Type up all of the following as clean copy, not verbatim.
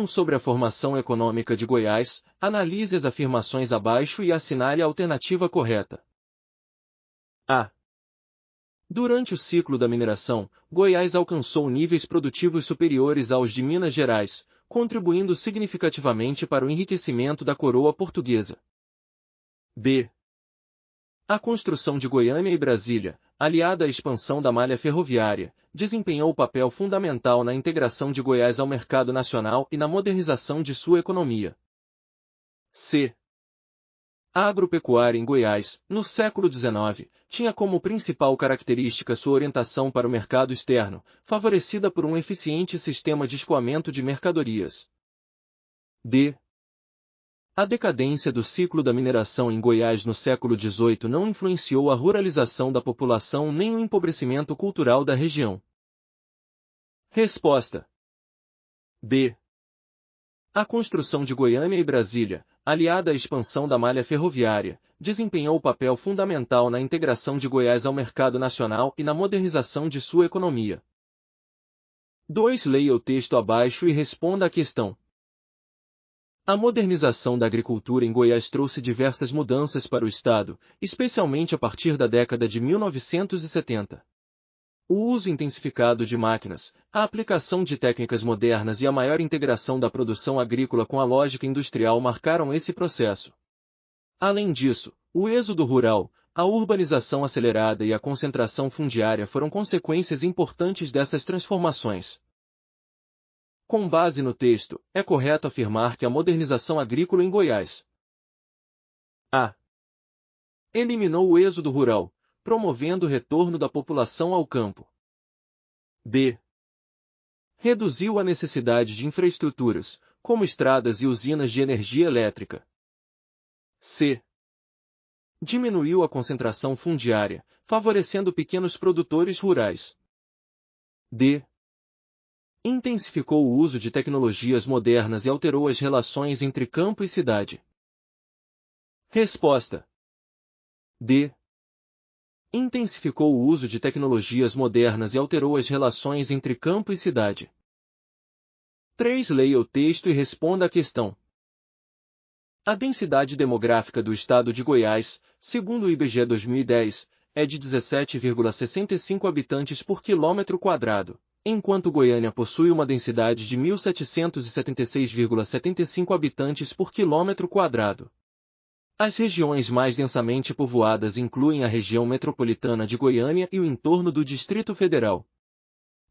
Sobre a formação econômica de Goiás, analise as afirmações abaixo e assinale a alternativa correta. A. Durante o ciclo da mineração, Goiás alcançou níveis produtivos superiores aos de Minas Gerais, contribuindo significativamente para o enriquecimento da coroa portuguesa. B. A construção de Goiânia e Brasília, aliada à expansão da malha ferroviária, desempenhou papel fundamental na integração de Goiás ao mercado nacional e na modernização de sua economia. C. A agropecuária em Goiás, no século XIX, tinha como principal característica sua orientação para o mercado externo, favorecida por um eficiente sistema de escoamento de mercadorias. D. A decadência do ciclo da mineração em Goiás no século XVIII não influenciou a ruralização da população nem o empobrecimento cultural da região. Resposta: B. A construção de Goiânia e Brasília, aliada à expansão da malha ferroviária, desempenhou papel fundamental na integração de Goiás ao mercado nacional e na modernização de sua economia. 2. Leia o texto abaixo e responda à questão. A modernização da agricultura em Goiás trouxe diversas mudanças para o estado, especialmente a partir da década de 1970. O uso intensificado de máquinas, a aplicação de técnicas modernas e a maior integração da produção agrícola com a lógica industrial marcaram esse processo. Além disso, o êxodo rural, a urbanização acelerada e a concentração fundiária foram consequências importantes dessas transformações. Com base no texto, é correto afirmar que a modernização agrícola em Goiás A. Eliminou o êxodo rural, promovendo o retorno da população ao campo. B. Reduziu a necessidade de infraestruturas, como estradas e usinas de energia elétrica. C. Diminuiu a concentração fundiária, favorecendo pequenos produtores rurais. D. Intensificou o uso de tecnologias modernas e alterou as relações entre campo e cidade. Resposta: D. Intensificou o uso de tecnologias modernas e alterou as relações entre campo e cidade. 3. Leia o texto e responda à questão. A densidade demográfica do estado de Goiás, segundo o IBGE 2010, é de 17,65 habitantes por quilômetro quadrado, enquanto Goiânia possui uma densidade de 1.776,75 habitantes por quilômetro quadrado. As regiões mais densamente povoadas incluem a região metropolitana de Goiânia e o entorno do Distrito Federal.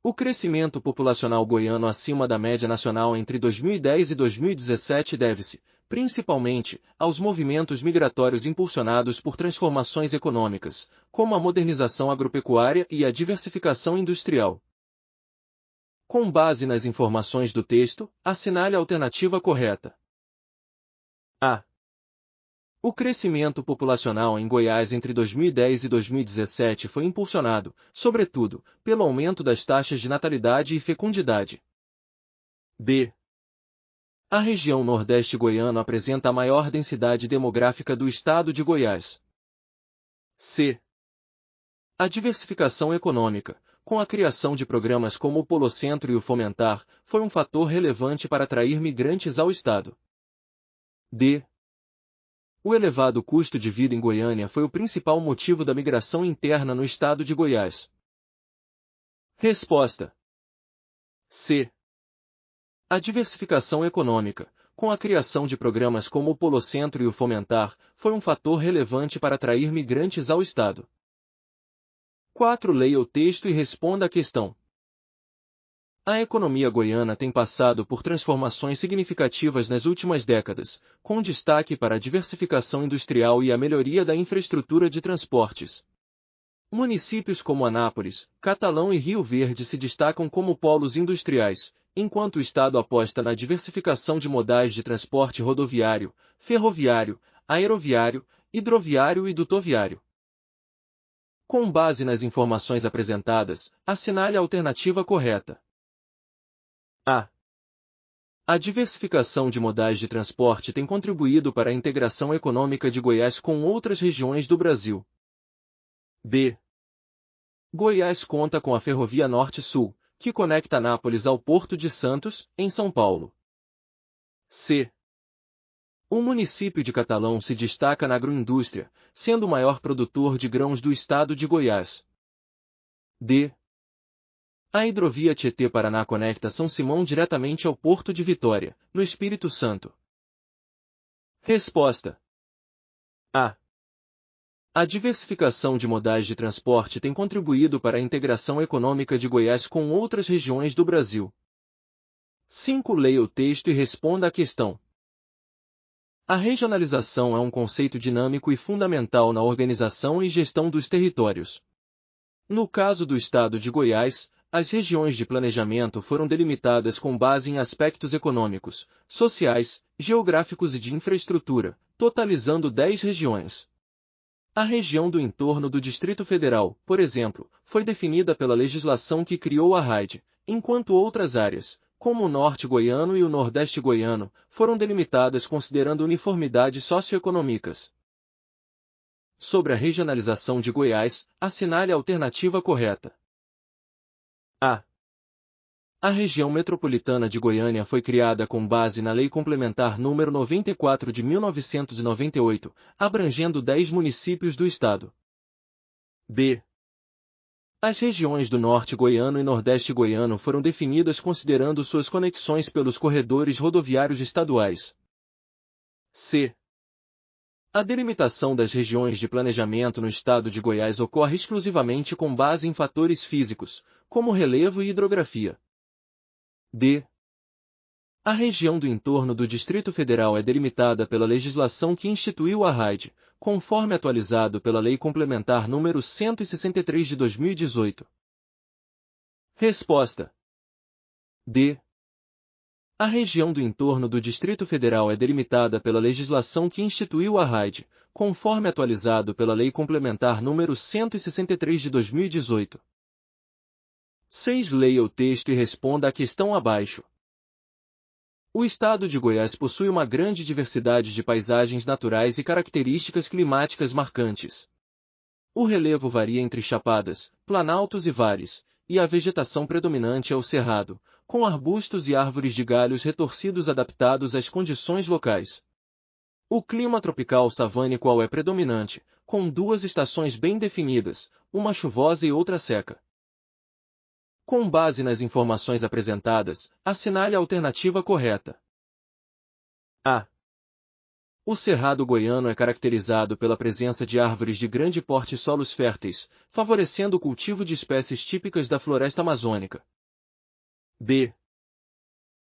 O crescimento populacional goiano acima da média nacional entre 2010 e 2017 deve-se, principalmente, aos movimentos migratórios impulsionados por transformações econômicas, como a modernização agropecuária e a diversificação industrial. Com base nas informações do texto, assinale a alternativa correta. A. O crescimento populacional em Goiás entre 2010 e 2017 foi impulsionado, sobretudo, pelo aumento das taxas de natalidade e fecundidade. B. A região Nordeste goiano apresenta a maior densidade demográfica do estado de Goiás. C. A diversificação econômica, com a criação de programas como o Polocentro e o Fomentar, foi um fator relevante para atrair migrantes ao estado. D. O elevado custo de vida em Goiânia foi o principal motivo da migração interna no estado de Goiás. Resposta: C. A diversificação econômica, com a criação de programas como o Polocentro e o Fomentar, foi um fator relevante para atrair migrantes ao estado. 4. Leia o texto e responda à questão. A economia goiana tem passado por transformações significativas nas últimas décadas, com destaque para a diversificação industrial e a melhoria da infraestrutura de transportes. Municípios como Anápolis, Catalão e Rio Verde se destacam como polos industriais, enquanto o estado aposta na diversificação de modais de transporte rodoviário, ferroviário, aeroviário, hidroviário e dutoviário. Com base nas informações apresentadas, assinale a alternativa correta. A. A diversificação de modais de transporte tem contribuído para a integração econômica de Goiás com outras regiões do Brasil. B. Goiás conta com a Ferrovia Norte-Sul, que conecta Anápolis ao Porto de Santos, em São Paulo. C. O município de Catalão se destaca na agroindústria, sendo o maior produtor de grãos do estado de Goiás. D. A hidrovia Tietê-Paraná conecta São Simão diretamente ao Porto de Vitória, no Espírito Santo. Resposta: A. A diversificação de modais de transporte tem contribuído para a integração econômica de Goiás com outras regiões do Brasil. 5. Leia o texto e responda à questão. A regionalização é um conceito dinâmico e fundamental na organização e gestão dos territórios. No caso do estado de Goiás, as regiões de planejamento foram delimitadas com base em aspectos econômicos, sociais, geográficos e de infraestrutura, totalizando 10 regiões. A região do entorno do Distrito Federal, por exemplo, foi definida pela legislação que criou a RAID, enquanto outras áreas, como o Norte Goiano e o Nordeste Goiano, foram delimitadas considerando uniformidades socioeconômicas. Sobre a regionalização de Goiás, assinale a alternativa correta. A. A região metropolitana de Goiânia foi criada com base na Lei Complementar nº 94 de 1998, abrangendo 10 municípios do estado. B. As regiões do Norte Goiano e Nordeste Goiano foram definidas considerando suas conexões pelos corredores rodoviários estaduais. C. A delimitação das regiões de planejamento no estado de Goiás ocorre exclusivamente com base em fatores físicos, como relevo e hidrografia. D. A região do entorno do Distrito Federal é delimitada pela legislação que instituiu a RAID, conforme atualizado pela Lei Complementar nº 163 de 2018. Resposta: D. A região do entorno do Distrito Federal é delimitada pela legislação que instituiu a RAID, conforme atualizado pela Lei Complementar nº 163 de 2018. 6. Leia o texto e responda à questão abaixo. O estado de Goiás possui uma grande diversidade de paisagens naturais e características climáticas marcantes. O relevo varia entre chapadas, planaltos e vales, e a vegetação predominante é o cerrado, com arbustos e árvores de galhos retorcidos adaptados às condições locais. O clima tropical savânico é predominante, com 2 estações bem definidas, uma chuvosa e outra seca. Com base nas informações apresentadas, assinale a alternativa correta. A. O Cerrado Goiano é caracterizado pela presença de árvores de grande porte e solos férteis, favorecendo o cultivo de espécies típicas da floresta amazônica. B.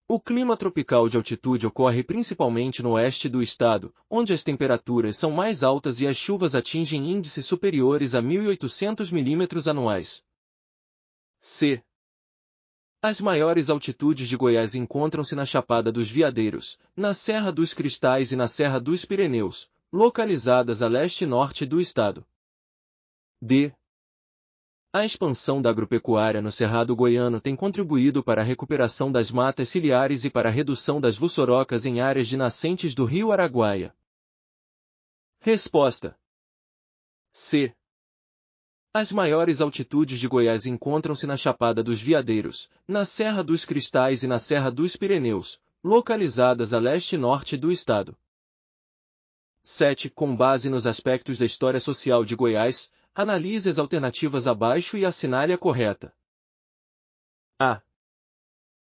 O clima tropical de altitude ocorre principalmente no oeste do estado, onde as temperaturas são mais altas e as chuvas atingem índices superiores a 1.800 milímetros anuais. C. As maiores altitudes de Goiás encontram-se na Chapada dos Veadeiros, na Serra dos Cristais e na Serra dos Pirineus, localizadas a leste e norte do estado. D. A expansão da agropecuária no Cerrado Goiano tem contribuído para a recuperação das matas ciliares e para a redução das vuçorocas em áreas de nascentes do rio Araguaia. Resposta: C. As maiores altitudes de Goiás encontram-se na Chapada dos Veadeiros, na Serra dos Cristais e na Serra dos Pirineus, localizadas a leste e norte do estado. 7. Com base nos aspectos da história social de Goiás, analise as alternativas abaixo e assinale a correta. A.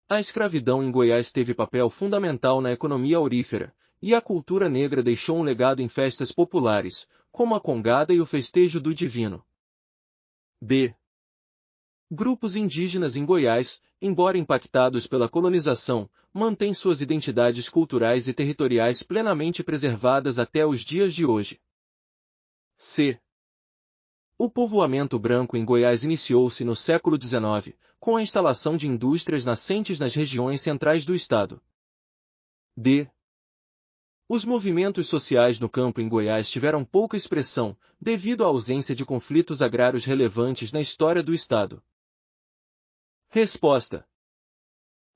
A escravidão em Goiás teve papel fundamental na economia aurífera, e a cultura negra deixou um legado em festas populares, como a congada e o festejo do divino. B. Grupos indígenas em Goiás, embora impactados pela colonização, mantêm suas identidades culturais e territoriais plenamente preservadas até os dias de hoje. C. O povoamento branco em Goiás iniciou-se no século XIX, com a instalação de indústrias nascentes nas regiões centrais do estado. D. Os movimentos sociais no campo em Goiás tiveram pouca expressão, devido à ausência de conflitos agrários relevantes na história do estado. Resposta: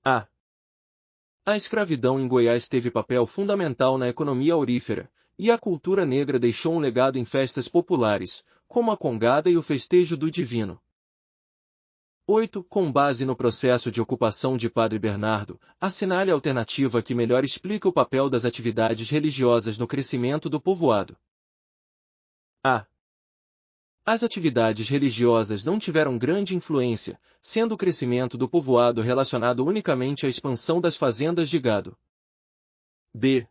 A. A escravidão em Goiás teve papel fundamental na economia aurífera, e a cultura negra deixou um legado em festas populares, como a congada e o festejo do divino. 8. Com base no processo de ocupação de Padre Bernardo, assinale a alternativa que melhor explica o papel das atividades religiosas no crescimento do povoado. A. As atividades religiosas não tiveram grande influência, sendo o crescimento do povoado relacionado unicamente à expansão das fazendas de gado. B.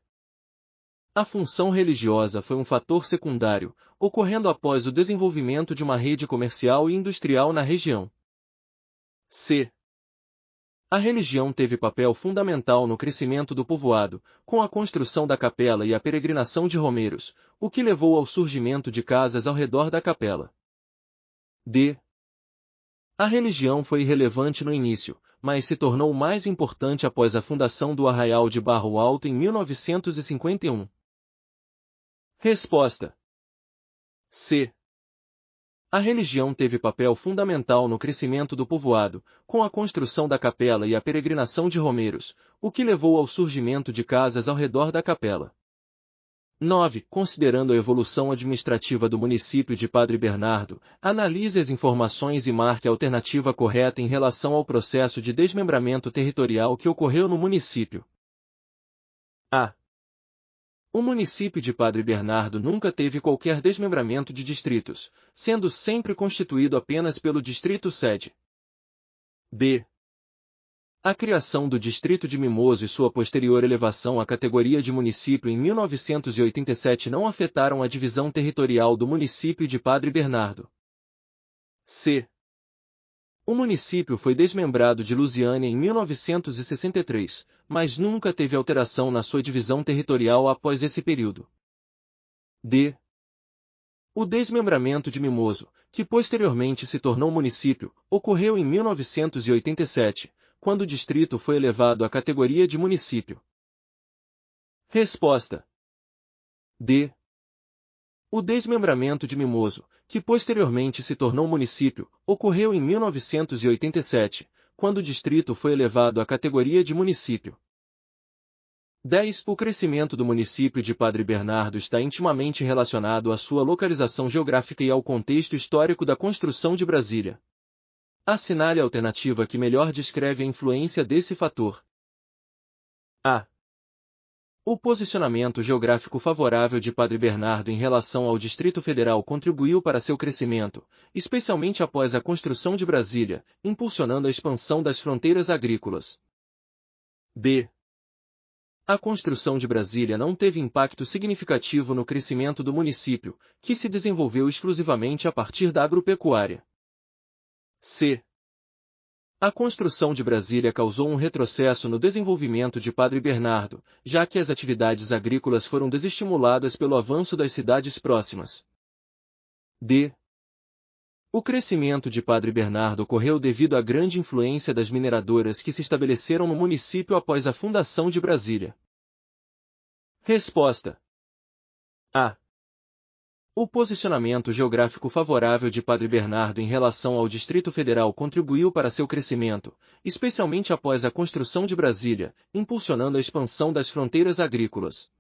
A função religiosa foi um fator secundário, ocorrendo após o desenvolvimento de uma rede comercial e industrial na região. C. A religião teve papel fundamental no crescimento do povoado, com a construção da capela e a peregrinação de romeiros, o que levou ao surgimento de casas ao redor da capela. D. A religião foi irrelevante no início, mas se tornou mais importante após a fundação do Arraial de Barro Alto em 1951. Resposta. C. A religião teve papel fundamental no crescimento do povoado, com a construção da capela e a peregrinação de romeiros, o que levou ao surgimento de casas ao redor da capela. 9. Considerando a evolução administrativa do município de Padre Bernardo, analise as informações e marque a alternativa correta em relação ao processo de desmembramento territorial que ocorreu no município. A. O município de Padre Bernardo nunca teve qualquer desmembramento de distritos, sendo sempre constituído apenas pelo distrito sede. B. A criação do distrito de Mimoso e sua posterior elevação à categoria de município em 1987 não afetaram a divisão territorial do município de Padre Bernardo. C. O município foi desmembrado de Lusiânia em 1963, mas nunca teve alteração na sua divisão territorial após esse período. D. O desmembramento de Mimoso, que posteriormente se tornou município, ocorreu em 1987, quando o distrito foi elevado à categoria de município. Resposta. D. O desmembramento de Mimoso, que posteriormente se tornou município, ocorreu em 1987, quando o distrito foi elevado à categoria de município. 10. O crescimento do município de Padre Bernardo está intimamente relacionado à sua localização geográfica e ao contexto histórico da construção de Brasília. Assinale a alternativa que melhor descreve a influência desse fator. A. O posicionamento geográfico favorável de Padre Bernardo em relação ao Distrito Federal contribuiu para seu crescimento, especialmente após a construção de Brasília, impulsionando a expansão das fronteiras agrícolas. B. A construção de Brasília não teve impacto significativo no crescimento do município, que se desenvolveu exclusivamente a partir da agropecuária. C. A construção de Brasília causou um retrocesso no desenvolvimento de Padre Bernardo, já que as atividades agrícolas foram desestimuladas pelo avanço das cidades próximas. D. O crescimento de Padre Bernardo ocorreu devido à grande influência das mineradoras que se estabeleceram no município após a fundação de Brasília. Resposta. A. O posicionamento geográfico favorável de Padre Bernardo em relação ao Distrito Federal contribuiu para seu crescimento, especialmente após a construção de Brasília, impulsionando a expansão das fronteiras agrícolas.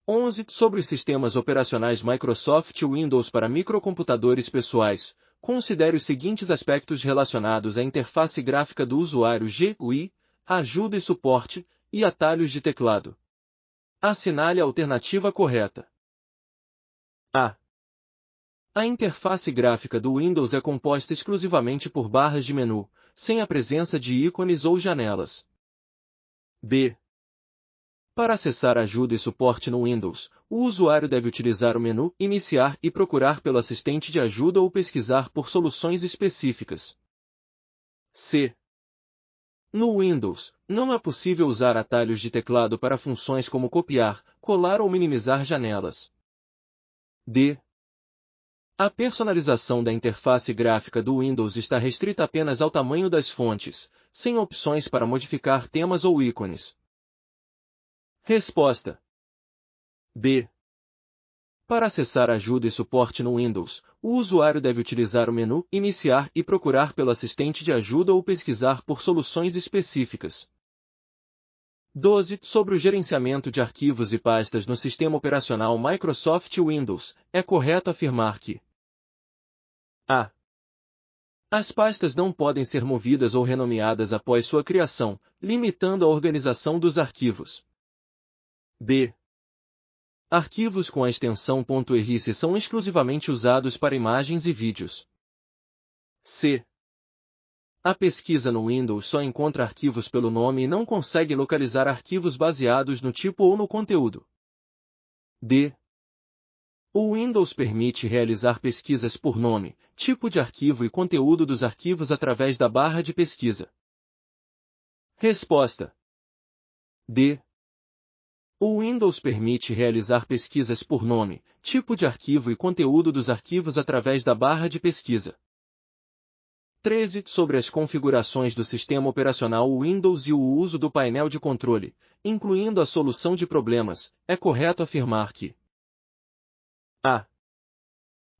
11. Sobre os sistemas operacionais Microsoft Windows para microcomputadores pessoais, considere os seguintes aspectos relacionados à interface gráfica do usuário GUI, ajuda e suporte, e atalhos de teclado. Assinale a alternativa correta. A. A interface gráfica do Windows é composta exclusivamente por barras de menu, sem a presença de ícones ou janelas. B. Para acessar ajuda e suporte no Windows, o usuário deve utilizar o menu Iniciar e procurar pelo assistente de ajuda ou pesquisar por soluções específicas. C. No Windows, não é possível usar atalhos de teclado para funções como copiar, colar ou minimizar janelas. D. A personalização da interface gráfica do Windows está restrita apenas ao tamanho das fontes, sem opções para modificar temas ou ícones. Resposta. B. Para acessar ajuda e suporte no Windows, o usuário deve utilizar o menu Iniciar e procurar pelo assistente de ajuda ou pesquisar por soluções específicas. 12. Sobre o gerenciamento de arquivos e pastas no sistema operacional Microsoft Windows, é correto afirmar que a. As pastas não podem ser movidas ou renomeadas após sua criação, limitando a organização dos arquivos. B. Arquivos com a extensão .eric são exclusivamente usados para imagens e vídeos. C. A pesquisa no Windows só encontra arquivos pelo nome e não consegue localizar arquivos baseados no tipo ou no conteúdo. D. O Windows permite realizar pesquisas por nome, tipo de arquivo e conteúdo dos arquivos através da barra de pesquisa. Resposta: D. O Windows permite realizar pesquisas por nome, tipo de arquivo e conteúdo dos arquivos através da barra de pesquisa. 13. Sobre as configurações do sistema operacional Windows e o uso do painel de controle, incluindo a solução de problemas, é correto afirmar que a.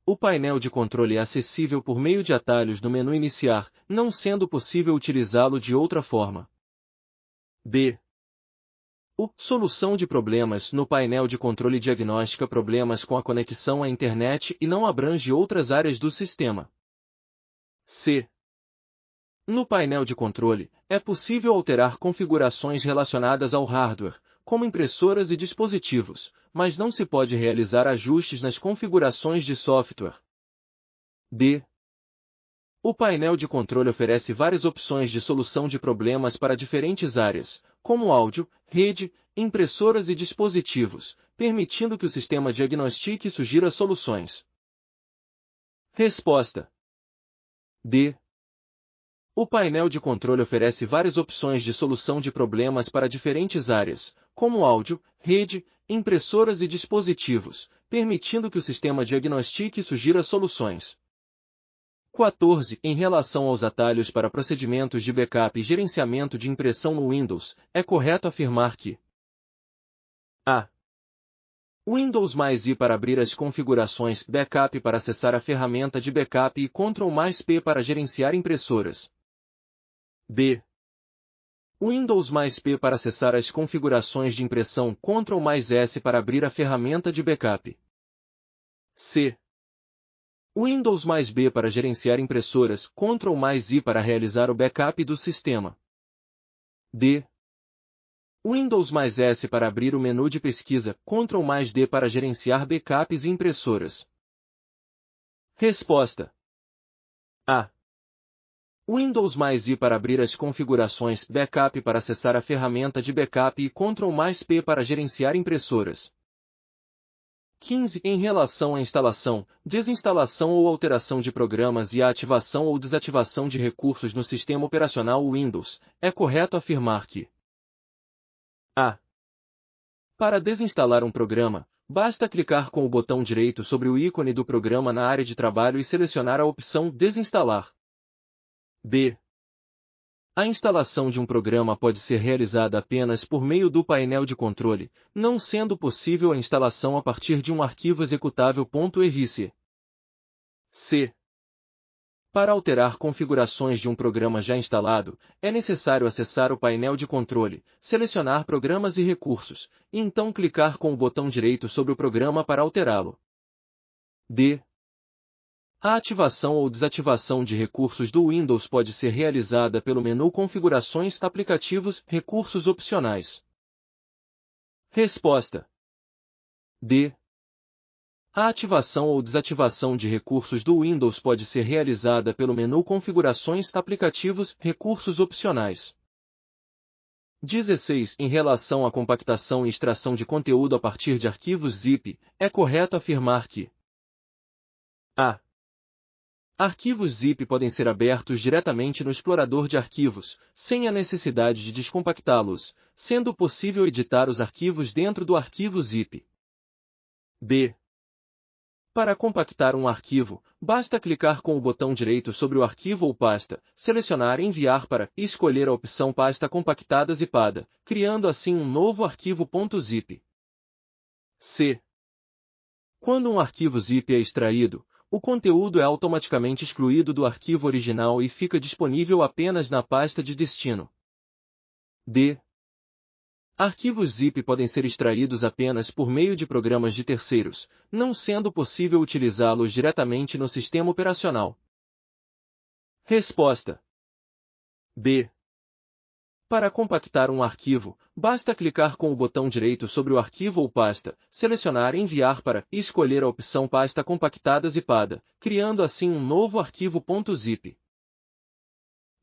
O painel de controle é acessível por meio de atalhos no menu iniciar, não sendo possível utilizá-lo de outra forma. B. O solução de problemas no painel de controle diagnostica problemas com a conexão à internet e não abrange outras áreas do sistema. C. No painel de controle, é possível alterar configurações relacionadas ao hardware, como impressoras e dispositivos, mas não se pode realizar ajustes nas configurações de software. D. O painel de controle oferece várias opções de solução de problemas para diferentes áreas, como áudio, rede, impressoras e dispositivos, permitindo que o sistema diagnostique e sugira soluções. Resposta: D. O painel de controle oferece várias opções de solução de problemas para diferentes áreas, como áudio, rede, impressoras e dispositivos, permitindo que o sistema diagnostique e sugira soluções. 14. Em relação aos atalhos para procedimentos de backup e gerenciamento de impressão no Windows, é correto afirmar que a. Windows mais I para abrir as configurações, Backup para acessar a ferramenta de backup e Ctrl mais P para gerenciar impressoras. B. Windows mais P para acessar as configurações de impressão, Ctrl mais S para abrir a ferramenta de backup. C. Windows mais B para gerenciar impressoras, Ctrl mais I para realizar o backup do sistema. D. Windows mais S para abrir o menu de pesquisa, Ctrl mais D para gerenciar backups e impressoras. Resposta: A. Windows mais I para abrir as configurações, Backup para acessar a ferramenta de backup e Ctrl mais P para gerenciar impressoras. 15. Em relação à instalação, desinstalação ou alteração de programas e a ativação ou desativação de recursos no sistema operacional Windows, é correto afirmar que a. Para desinstalar um programa, basta clicar com o botão direito sobre o ícone do programa na área de trabalho e selecionar a opção Desinstalar. B. A instalação de um programa pode ser realizada apenas por meio do painel de controle, não sendo possível a instalação a partir de um arquivo executável .eric. C. Para alterar configurações de um programa já instalado, é necessário acessar o painel de controle, selecionar Programas e Recursos, e então clicar com o botão direito sobre o programa para alterá-lo. D. A ativação ou desativação de recursos do Windows pode ser realizada pelo menu Configurações, Aplicativos, Recursos Opcionais. Resposta: D. A ativação ou desativação de recursos do Windows pode ser realizada pelo menu Configurações, Aplicativos, Recursos Opcionais. 16. Em relação à compactação e extração de conteúdo a partir de arquivos zip, é correto afirmar que a. Arquivos zip podem ser abertos diretamente no explorador de arquivos, sem a necessidade de descompactá-los, sendo possível editar os arquivos dentro do arquivo zip. B. Para compactar um arquivo, basta clicar com o botão direito sobre o arquivo ou pasta, selecionar Enviar para e escolher a opção Pasta compactada zipada, criando assim um novo arquivo .zip. C. Quando um arquivo zip é extraído, o conteúdo é automaticamente excluído do arquivo original e fica disponível apenas na pasta de destino. D. Arquivos zip podem ser extraídos apenas por meio de programas de terceiros, não sendo possível utilizá-los diretamente no sistema operacional. Resposta. B. Para compactar um arquivo, basta clicar com o botão direito sobre o arquivo ou pasta, selecionar Enviar para e escolher a opção Pasta compactada zipada, criando assim um novo arquivo .zip.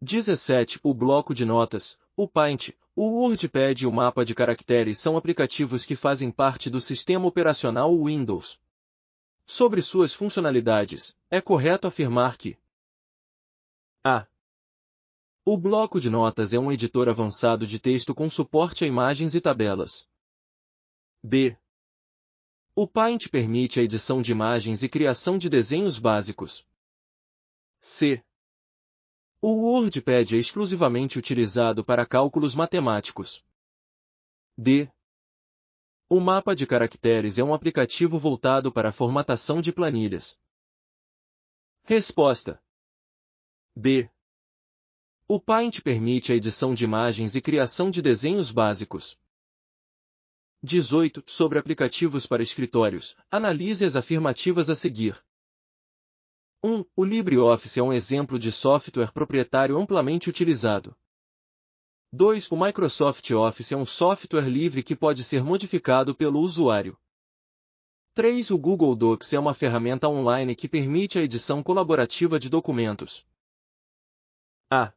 17. O bloco de notas, o Paint, o WordPad e o mapa de caracteres são aplicativos que fazem parte do sistema operacional Windows. Sobre suas funcionalidades, é correto afirmar que A. O bloco de notas é um editor avançado de texto com suporte a imagens e tabelas. B. O Paint permite a edição de imagens e criação de desenhos básicos. C. O WordPad é exclusivamente utilizado para cálculos matemáticos. D. O mapa de caracteres é um aplicativo voltado para a formatação de planilhas. Resposta. B. O Paint permite a edição de imagens e criação de desenhos básicos. 18. Sobre aplicativos para escritórios, analise as afirmativas a seguir. 1. O LibreOffice é um exemplo de software proprietário amplamente utilizado. 2. O Microsoft Office é um software livre que pode ser modificado pelo usuário. 3. O Google Docs é uma ferramenta online que permite a edição colaborativa de documentos. A.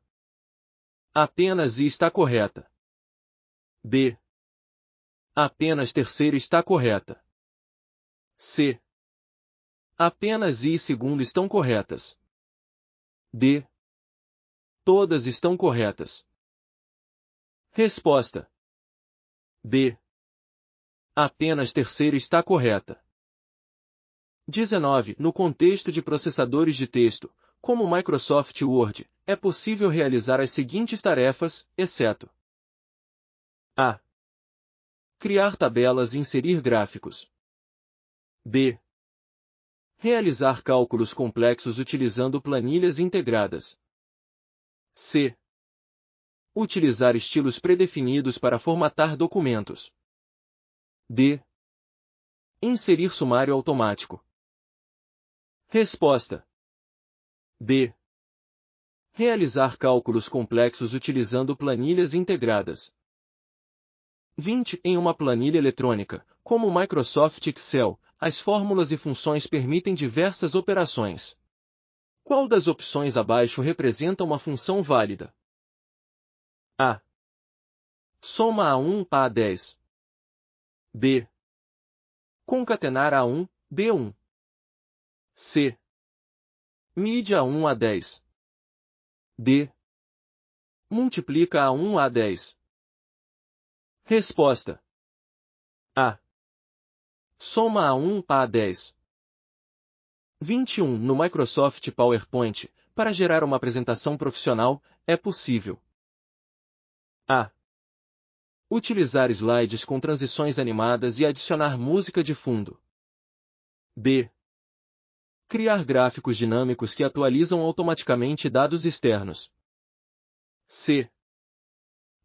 Apenas I está correta. B. Apenas terceira está correta. C. Apenas I e segundo estão corretas. D. Todas estão corretas. Resposta. B. Apenas terceira está correta. 19. No contexto de processadores de texto, como o Microsoft Word, é possível realizar as seguintes tarefas, exceto A. Criar tabelas e inserir gráficos. B. Realizar cálculos complexos utilizando planilhas integradas. C. Utilizar estilos predefinidos para formatar documentos. D. Inserir sumário automático. Resposta. B. Realizar cálculos complexos utilizando planilhas integradas. 20. Em uma planilha eletrônica, como o Microsoft Excel, as fórmulas e funções permitem diversas operações. Qual das opções abaixo representa uma função válida? A. Soma A1 a A10. B. Concatenar A1, B1. C. Mídia A1 a A10. D. Multiplica A1 a A10. Resposta. A. Soma A1 a A10. 21. No Microsoft PowerPoint, para gerar uma apresentação profissional, é possível A. Utilizar slides com transições animadas e adicionar música de fundo. B. Criar gráficos dinâmicos que atualizam automaticamente dados externos. C.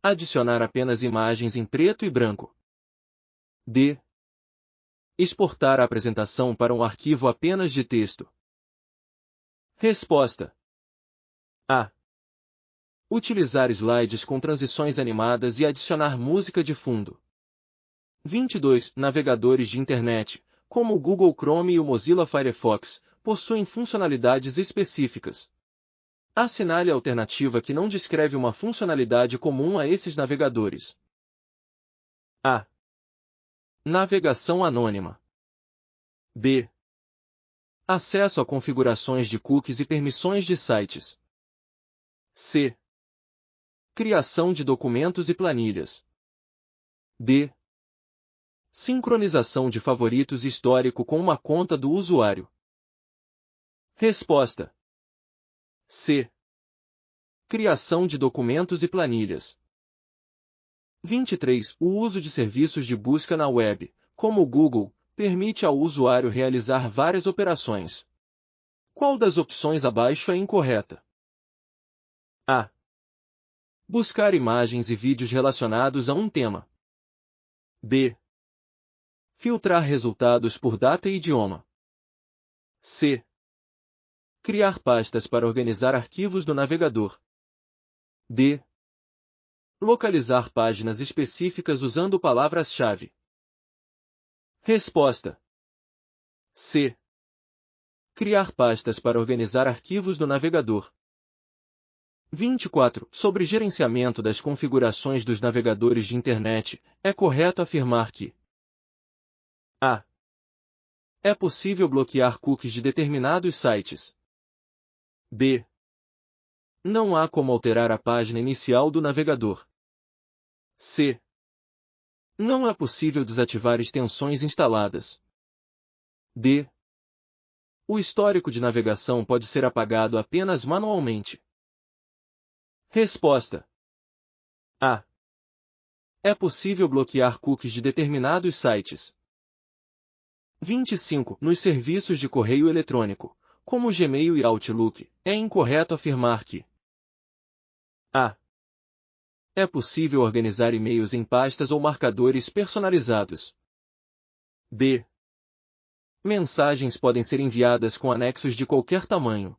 Adicionar apenas imagens em preto e branco. D. Exportar a apresentação para um arquivo apenas de texto. Resposta. A. Utilizar slides com transições animadas e adicionar música de fundo. 22. Navegadores de internet, como o Google Chrome e o Mozilla Firefox, possuem funcionalidades específicas. Assinale a alternativa que não descreve uma funcionalidade comum a esses navegadores. A. Navegação anônima. B. Acesso a configurações de cookies e permissões de sites. C. Criação de documentos e planilhas. D. Sincronização de favoritos histórico com uma conta do usuário. Resposta. C. Criação de documentos e planilhas. 23. O uso de serviços de busca na web, como o Google, permite ao usuário realizar várias operações. Qual das opções abaixo é incorreta? A. Buscar imagens e vídeos relacionados a um tema. B. Filtrar resultados por data e idioma. C. Criar pastas para organizar arquivos do navegador. D. Localizar páginas específicas usando palavras-chave. Resposta. C. Criar pastas para organizar arquivos do navegador. 24. Sobre gerenciamento das configurações dos navegadores de Internet, é correto afirmar que a. É possível bloquear cookies de determinados sites. B. Não há como alterar a página inicial do navegador. C. Não é possível desativar extensões instaladas. D. O histórico de navegação pode ser apagado apenas manualmente. Resposta. A. É possível bloquear cookies de determinados sites. 25. Nos serviços de correio eletrônico, como Gmail e Outlook, é incorreto afirmar que a. É possível organizar e-mails em pastas ou marcadores personalizados. B. Mensagens podem ser enviadas com anexos de qualquer tamanho.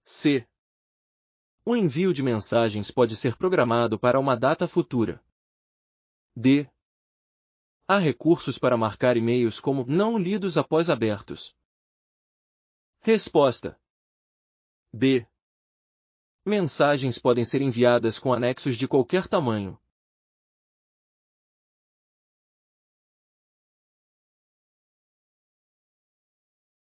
C. O envio de mensagens pode ser programado para uma data futura. D. Há recursos para marcar e-mails como não lidos após abertos. Resposta. B. Mensagens podem ser enviadas com anexos de qualquer tamanho.